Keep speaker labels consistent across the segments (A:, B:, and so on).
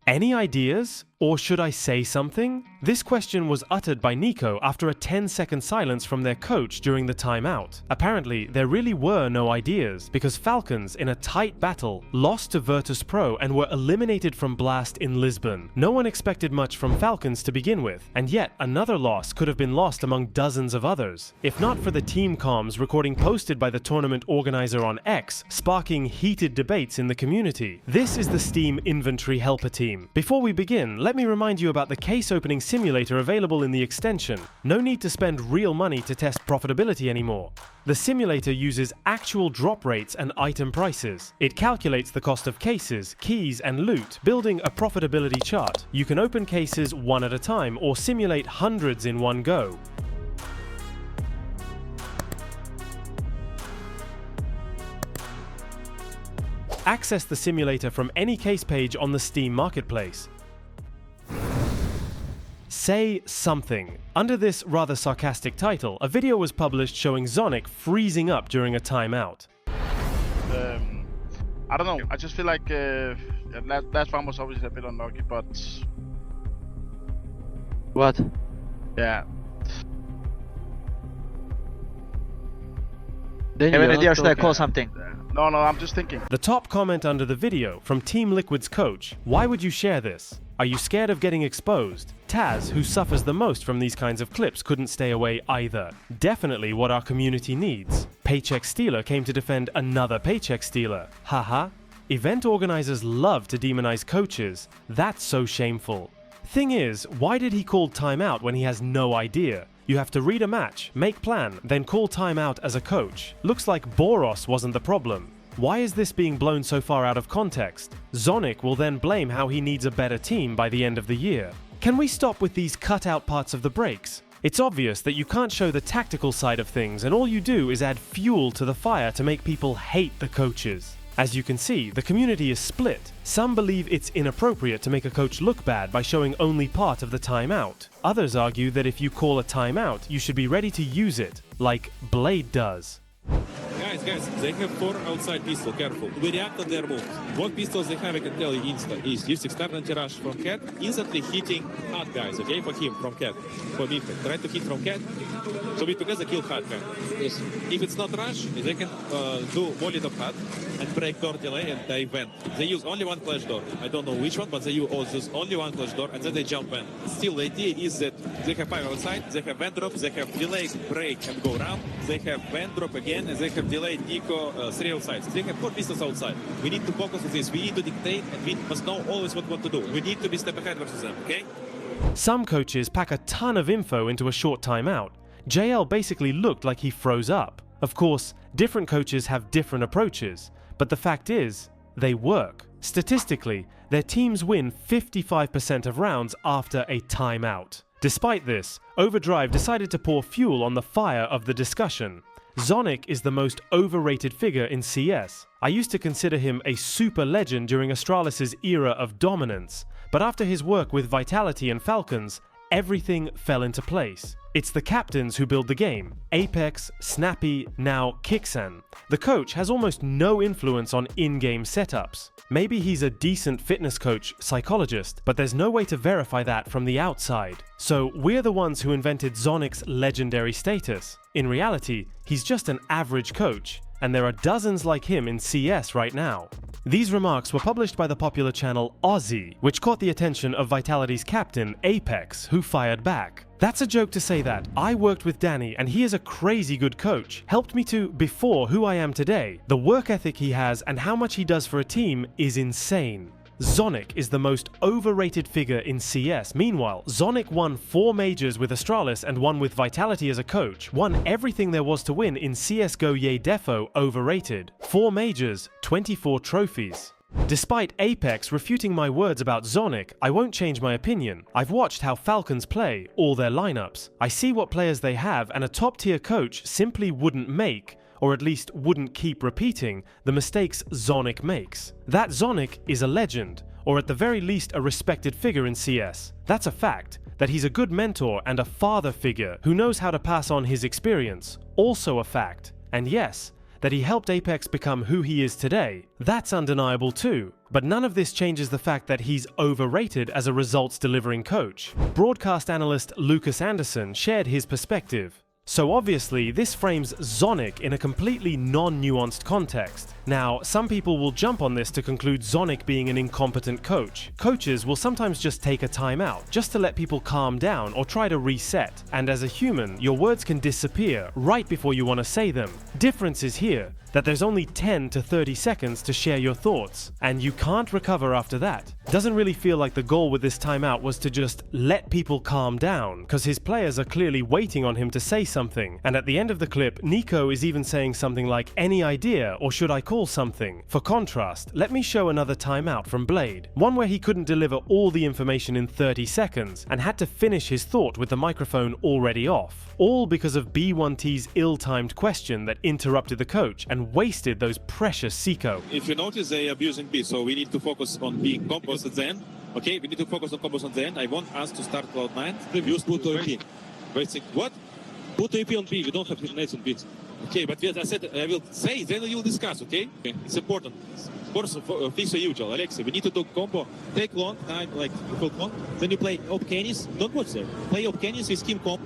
A: Any ideas? Or should I say something? This question was uttered by Nico after a 10-second silence from their coach during the timeout. Apparently, there really were no ideas, because Falcons, in a tight battle, lost to Virtus.pro and were eliminated from Blast in Lisbon. No one expected much from Falcons to begin with, and yet another loss could have been lost among dozens of others. If not for the team comms recording posted by the tournament organizer on X, sparking heated debates in the community. This is the Steam Inventory Helper team. Before we begin, let me remind you about the case opening simulator available in the extension. No need to spend real money to test profitability anymore. The simulator uses actual drop rates and item prices. It calculates the cost of cases, keys, and loot, building a profitability chart. You can open cases one at a time or simulate hundreds in one go. Access the simulator from any case page on the Steam Marketplace. Say something. Under this rather sarcastic title, a video was published showing Zonic freezing up during a timeout.
B: I don't know. I just feel like last one was obviously a bit unlucky, but
C: What?
B: yeah.
C: Then
D: Have
C: you
D: an idea, or should I
C: talk-
D: call something?
B: No, I'm just thinking.
A: The top comment under the video from Team Liquid's coach: why would you share this? Are you scared of getting exposed? Taz, who suffers the most from these kinds of clips, couldn't stay away either. Definitely what our community needs. Paycheck Stealer came to defend another Paycheck Stealer. Haha. Event organizers love to demonize coaches. That's so shameful. Thing is, why did he call timeout when he has no idea? You have to read a match, make plan, then call timeout as a coach. Looks like BOROS wasn't the problem. Why is this being blown so far out of context? Zonic will then blame how he needs a better team by the end of the year. Can we stop with these cut-out parts of the breaks? It's obvious that you can't show the tactical side of things, and all you do is add fuel to the fire to make people hate the coaches. As you can see, the community is split. Some believe it's inappropriate to make a coach look bad by showing only part of the timeout. Others argue that if you call a timeout, you should be ready to use it, like Blade does.
E: Guys, they have 4 outside pistols, careful. We react on their moves. What pistols they have, I can tell you insta, is use external rush from Cat, instantly hitting hard guys, okay, for him, from Cat, for mid. Try to hit from Cat, so we together kill hard guy. Yes. If it's not rush, they can do volley of hard and break door delay and they vent. They use only one flash door. I don't know which one, but they use only one flash door and then they jump vent. Still, the idea is that they have 5 outside, they have vent drop, they have delay, break and go round, they have vent drop again, and they have delay, Nico, 3 outside. They have 4 pistols outside. We need to focus on this. We need to dictate and we must know always what to do. We need to be step ahead versus them, okay?
A: Some coaches pack a ton of info into a short timeout. JL basically looked like he froze up. Of course, different coaches have different approaches, but the fact is, they work. Statistically, their teams win 55% of rounds after a timeout. Despite this, OverDrive decided to pour fuel on the fire of the discussion. Zonic is the most overrated figure in CS. I used to consider him a super legend during Astralis' era of dominance, but after his work with Vitality and Falcons, everything fell into place. It's the captains who build the game: Apex, Snappy, now Kixan. The coach has almost no influence on in-game setups. Maybe he's a decent fitness coach, psychologist, but there's no way to verify that from the outside. So we're the ones who invented Zonic's legendary status. In reality, he's just an average coach, and there are dozens like him in CS right now. These remarks were published by the popular channel Aussie, which caught the attention of Vitality's captain, Apex, who fired back. That's a joke to say that. I worked with Danny, and he is a crazy good coach. Helped me to before who I am today. The work ethic he has and how much he does for a team is insane. Zonic is the most overrated figure in CS. Meanwhile, Zonic won 4 majors with Astralis and one with Vitality as a coach. Won everything there was to win in CSGO Ye Defo overrated. 4 majors, 24 trophies. Despite Apex refuting my words about Zonic, I won't change my opinion. I've watched how Falcons play, all their lineups. I see what players they have, and a top-tier coach simply wouldn't make, or at least wouldn't keep repeating, the mistakes Zonic makes. That Zonic is a legend, or at the very least a respected figure in CS. That's a fact. That he's a good mentor and a father figure who knows how to pass on his experience. Also a fact. And yes, that he helped Apex become who he is today. That's undeniable too. But none of this changes the fact that he's overrated as a results-delivering coach. Broadcast analyst Lucas Anderson shared his perspective. So obviously, this frames Zonic in a completely non-nuanced context. Now, some people will jump on this to conclude Zonic being an incompetent coach. Coaches will sometimes just take a timeout, just to let people calm down or try to reset. And as a human, your words can disappear right before you want to say them. Difference is here, that there's only 10 to 30 seconds to share your thoughts, and you can't recover after that. Doesn't really feel like the goal with this timeout was to just let people calm down, because his players are clearly waiting on him to say something. And at the end of the clip, Nico is even saying something like, "Any idea, or should I call something?" For contrast, let me show another timeout from Blade, one where he couldn't deliver all the information in 30 seconds and had to finish his thought with the microphone already off. All because of B1T's ill-timed question that interrupted the coach and wasted those precious Seco.
E: If you notice, they are abusing B, so we need to focus on being composed at the end. Okay, we need to focus on composed at the end. I want us to start Cloud9. Use put OP. Basic. What? Put OP on B. We don't have nades on B. Okay, but as I said, I will say, then we will discuss, okay? It's important. Of course, things are usual. Alexei, we need to do combo. Take long, like full long. Then you play Op Canis. Don't watch there. Play Op Canis with scheme comp.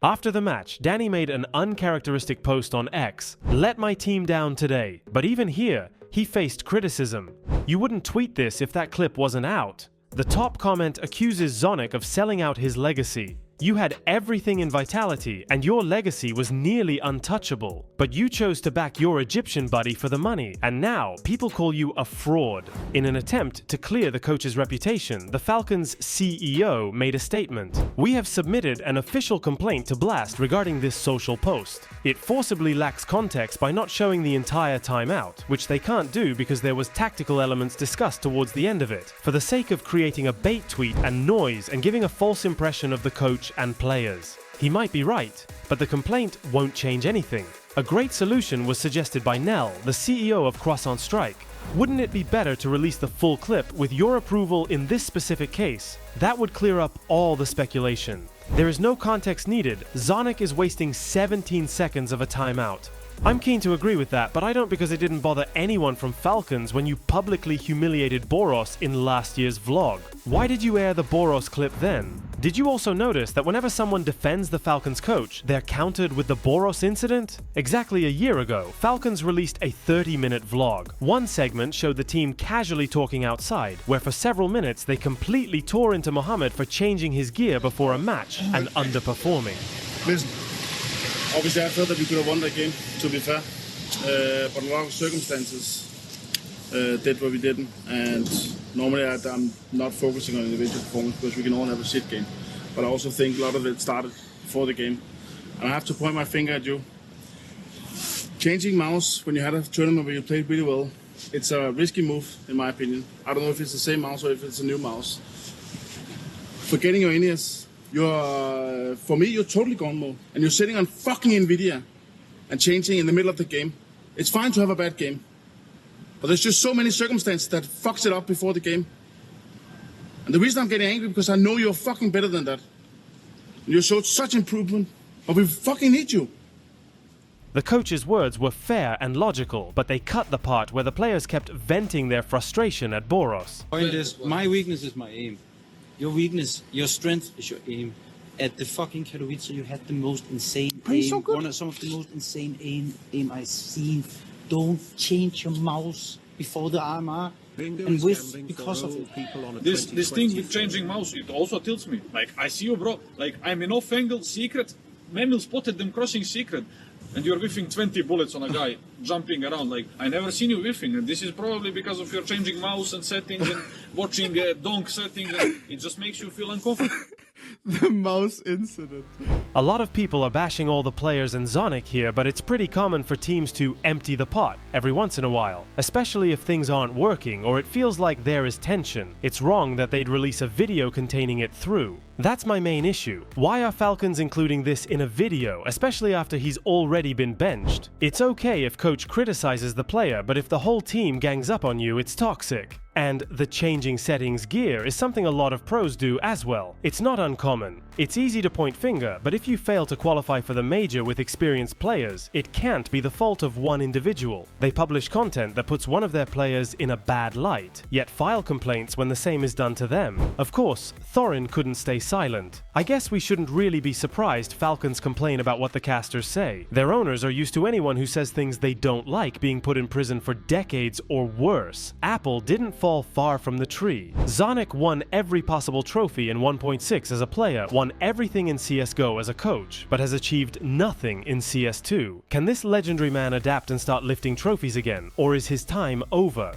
A: After the match, Danny made an uncharacteristic post on X, "Let my team down today." But even here, he faced criticism. You wouldn't tweet this if that clip wasn't out. The top comment accuses Zonic of selling out his legacy. You had everything in Vitality, and your legacy was nearly untouchable. But you chose to back your Egyptian buddy for the money, and now people call you a fraud. In an attempt to clear the coach's reputation, the Falcons' CEO made a statement. "We have submitted an official complaint to Blast regarding this social post. It forcibly lacks context by not showing the entire timeout, which they can't do because there was tactical elements discussed towards the end of it, for the sake of creating a bait tweet and noise and giving a false impression of the coach and players." He might be right, but the complaint won't change anything. A great solution was suggested by Nell, the CEO of Croissant Strike. Wouldn't it be better to release the full clip with your approval in this specific case? That would clear up all the speculation. There is no context needed. Zonic is wasting 17 seconds of a timeout. I'm keen to agree with that, but I don't because it didn't bother anyone from Falcons when you publicly humiliated BOROS in last year's vlog. Why did you air the BOROS clip then? Did you also notice that whenever someone defends the Falcons coach, they're countered with the BOROS incident? Exactly a year ago, Falcons released a 30-minute vlog. One segment showed the team casually talking outside, where for several minutes they completely tore into Mohammed for changing his gear before a match and underperforming.
C: Listen, obviously I felt that we could have won that game, to be fair. But a lot of circumstances did what we didn't, and normally I'm not focusing on individual performance because we can all have a shit game. But I also think a lot of it started before the game. And I have to point my finger at you. Changing mouse when you had a tournament where you played really well, it's a risky move in my opinion. I don't know if it's the same mouse or if it's a new mouse. Forgetting your in-ears, for me, you're totally gone mode. And you're sitting on fucking Nvidia and changing in the middle of the game. It's fine to have a bad game. But there's just so many circumstances that fucks it up before the game. And the reason I'm getting angry because I know you're fucking better than that. And you showed such improvement, but we fucking need you.
A: The coach's words were fair and logical, but they cut the part where the players kept venting their frustration at BOROS.
D: Point is, my weakness is my aim. Your weakness, your strength is your aim. At the fucking Katowice, you had the most insane aim.
C: So good.
D: Some of the most insane aim I've seen. Don't change your mouse before the RMR. And with, because of it.
F: This thing with changing mouse, it also tilts me. Like, I see you, bro. Like, I'm in off angle, secret. Man will spotted them crossing secret. And you're whiffing 20 bullets on a guy, jumping around. Like, I never seen you whiffing. And this is probably because of your changing mouse and settings and watching donk settings. And it just makes you feel uncomfortable.
G: The mouse incident.
A: A lot of people are bashing all the players and Zonic here, but it's pretty common for teams to empty the pot every once in a while, especially if things aren't working or it feels like there is tension. It's wrong that they'd release a video containing it through. That's my main issue. Why are Falcons including this in a video, especially after he's already been benched? It's okay if coach criticizes the player, but if the whole team gangs up on you, it's toxic. And the changing settings gear is something a lot of pros do as well. It's not uncommon. It's easy to point finger, but if you fail to qualify for the major with experienced players, it can't be the fault of one individual. They publish content that puts one of their players in a bad light, yet file complaints when the same is done to them. Of course, Thorin couldn't stay silent. I guess we shouldn't really be surprised Falcons complain about what the casters say. Their owners are used to anyone who says things they don't like being put in prison for decades or worse. Apple didn't fall far from the tree. Zonic won every possible trophy in 1.6 as a player, won everything in CSGO as a coach, but has achieved nothing in CS2. Can this legendary man adapt and start lifting trophies again, or is his time over?